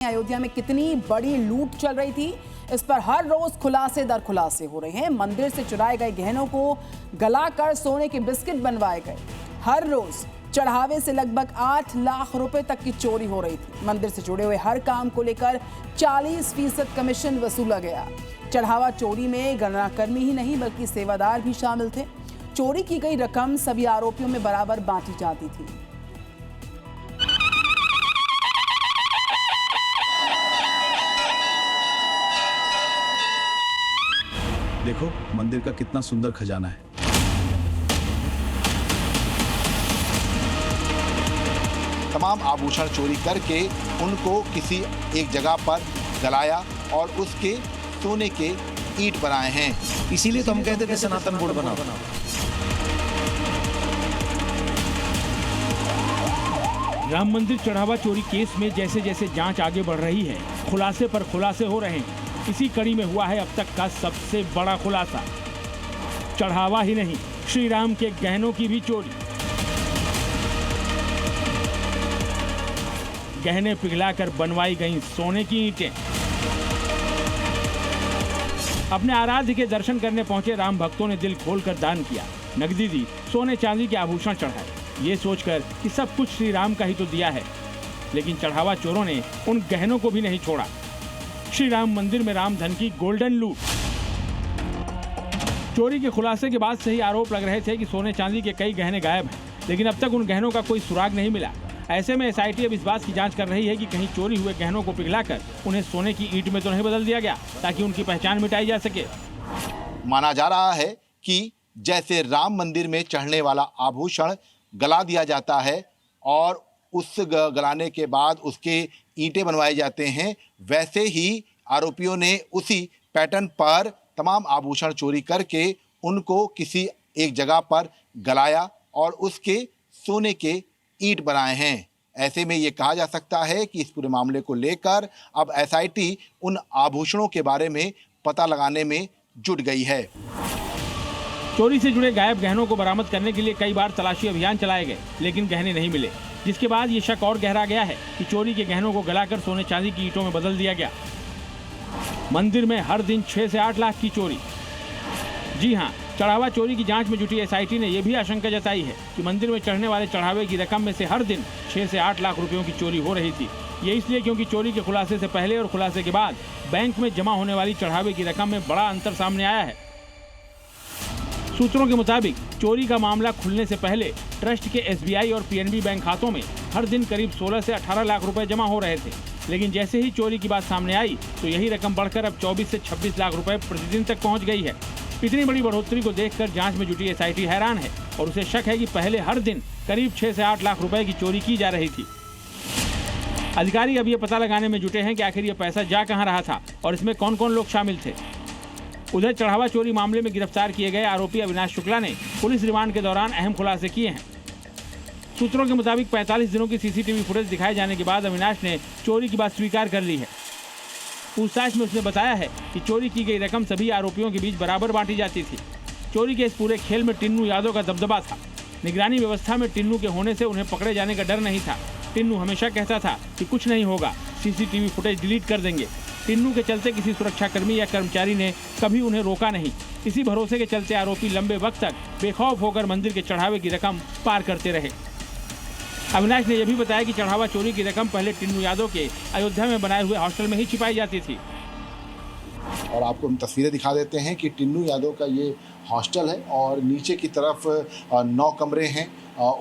अयोध्या में कितनी बड़ी लूट चल रही थी, इस पर हर रोज खुलासे दर खुलासे हो रहे हैं। मंदिर से चुराए गए गहनों को गलाकर सोने के बिस्किट बनवाए गए। हर रोज चढ़ावे से लगभग 8 लाख रुपए तक की चोरी हो रही थी। मंदिर से जुड़े हुए हर काम को लेकर 40% कमीशन वसूला गया। चढ़ावा चोरी में गणनाकर्मी ही नहीं बल्कि सेवादार भी शामिल थे। चोरी की गई रकम सभी आरोपियों में बराबर बांटी जाती थी। देखो मंदिर का कितना सुंदर खजाना है। तमाम आभूषण चोरी करके उनको किसी एक जगह पर गलाया और उसके सोने के ईंट बनाए हैं। इसीलिए तो हम कहते थे सनातन बोर्ड बनाओ। राम मंदिर चढ़ावा चोरी केस में जैसे जैसे जांच आगे बढ़ रही है, खुलासे पर खुलासे हो रहे हैं। इसी कड़ी में हुआ है अब तक का सबसे बड़ा खुलासा। चढ़ावा ही नहीं, श्री राम के गहनों की भी चोरी। गहने पिघलाकर बनवाई गई सोने की ईंटें। अपने आराध्य के दर्शन करने पहुंचे राम भक्तों ने दिल खोलकर दान किया, नकदी दी, सोने चांदी के आभूषण चढ़ाए, ये सोचकर कि सब कुछ श्री राम का ही तो दिया है। लेकिन चढ़ावा चोरों ने उन गहनों को भी नहीं छोड़ा। श्री राम मंदिर में राम धन की गोल्डन लूट। चोरी के खुलासे के बाद से ही आरोप लग रहे थे कि सोने चांदी के कई गहने गायब हैं, लेकिन अब तक उन गहनों का कोई सुराग नहीं मिला। ऐसे में एसआईटी अब इस बात की जांच कर रही है कि कहीं चोरी हुए गहनों को पिघलाकर उन्हें सोने की ईंट में तो नहीं बदल दिया गया, ताकि उनकी पहचान मिटाई जा सके। माना जा रहा है कि जैसे राम मंदिर में चढ़ने वाला आभूषण गला दिया जाता है और उस गलाने के बाद उसके ईंटें बनवाए जाते हैं, वैसे ही आरोपियों ने उसी पैटर्न पर तमाम आभूषण चोरी करके उनको किसी एक जगह पर गलाया और उसके सोने के ईंट बनाए हैं। ऐसे में ये कहा जा सकता है कि इस पूरे मामले को लेकर अब एसआईटी उन आभूषणों के बारे में पता लगाने में जुट गई है। चोरी से जुड़े गायब गहनों को बरामद करने के लिए कई बार तलाशी अभियान चलाए गए, लेकिन गहने नहीं मिले, जिसके बाद ये शक और गहरा गया है कि चोरी के गहनों को गलाकर सोने चांदी की ईंटों में बदल दिया गया। मंदिर में हर दिन 6 से 8 लाख की चोरी। जी हां, चढ़ावा चोरी की जांच में जुटी एसआईटी ने यह भी आशंका जताई है कि मंदिर में चढ़ने वाले चढ़ावे की रकम में से हर दिन 6 से 8 लाख रुपयों की चोरी हो रही थी। ये इसलिए क्योंकि चोरी के खुलासे से पहले और खुलासे के बाद बैंक में जमा होने वाली चढ़ावे की रकम में बड़ा अंतर सामने आया है। सूत्रों के मुताबिक चोरी का मामला खुलने से पहले ट्रस्ट के एसबीआई और पीएनबी बैंक खातों में हर दिन करीब 16 से 18 लाख रुपए जमा हो रहे थे, लेकिन जैसे ही चोरी की बात सामने आई तो यही रकम बढ़कर अब 24 से 26 लाख रुपए प्रतिदिन तक पहुंच गई है। इतनी बड़ी बढ़ोतरी को देखकर जांच में जुटी एसआईटी हैरान है और उसे शक है कि पहले हर दिन करीब 6 से 8 लाख रुपए की चोरी की जा रही थी। अधिकारी अब ये पता लगाने में जुटे हैं कि आखिर ये पैसा जा कहां रहा था और इसमें कौन कौन लोग शामिल थे। उधर चढ़ावा चोरी मामले में गिरफ्तार किए गए आरोपी अविनाश शुक्ला ने पुलिस रिमांड के दौरान अहम खुलासे किए हैं। सूत्रों के मुताबिक 45 दिनों की सीसीटीवी फुटेज दिखाए जाने के बाद अविनाश ने चोरी की बात स्वीकार कर ली है। पूछताछ में उसने बताया है कि चोरी की गई रकम सभी आरोपियों के बीच बराबर बांटी जाती थी। चोरी के इस पूरे खेल में टिन्नू यादव का दबदबा था। निगरानी व्यवस्था में टिन्नू के होने से उन्हें पकड़े जाने का डर नहीं था। टिन्नू हमेशा कहता था कि कुछ नहीं होगा, सीसीटीवी फुटेज डिलीट कर देंगे। टिन्नू के चलते किसी सुरक्षाकर्मी या कर्मचारी ने कभी उन्हें रोका नहीं। इसी भरोसे के चलते आरोपी लंबे वक्त तक बेखौफ होकर मंदिर के चढ़ावे की रकम पार करते रहे। अविनाश ने यह भी बताया कि चढ़ावा चोरी की रकम पहले टिन्नू यादव के अयोध्या में बनाए हुए हॉस्टल में ही छिपाई जाती थी। और आपको हम तस्वीरें दिखा देते हैं कि टिन्नू यादव का ये हॉस्टल है और नीचे की तरफ 9 कमरे हैं।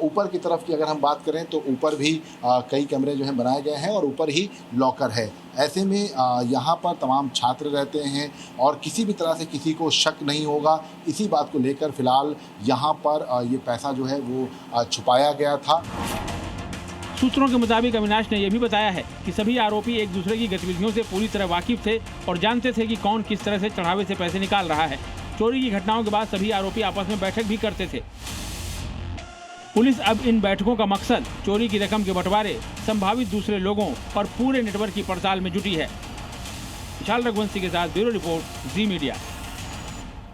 ऊपर की तरफ की अगर हम बात करें तो ऊपर भी कई कमरे जो हैं बनाए गए हैं और ऊपर ही लॉकर है। ऐसे में यहाँ पर तमाम छात्र रहते हैं और किसी भी तरह से किसी को शक नहीं होगा। इसी बात को लेकर फिलहाल यहाँ पर ये पैसा जो है वो छुपाया गया था। सूत्रों के मुताबिक अविनाश ने यह भी बताया है कि सभी आरोपी एक दूसरे की गतिविधियों से पूरी तरह वाकिफ थे और जानते थे कि कौन किस तरह से चढ़ावे से पैसे निकाल रहा है। चोरी की घटनाओं के बाद सभी आरोपी आपस में बैठक भी करते थे। पुलिस अब इन बैठकों का मकसद चोरी की रकम के बंटवारे, संभावित दूसरे लोगों और पूरे नेटवर्क की पड़ताल में जुटी है। विशाल रघुवंशी के साथ ब्यूरो रिपोर्ट, जी मीडिया।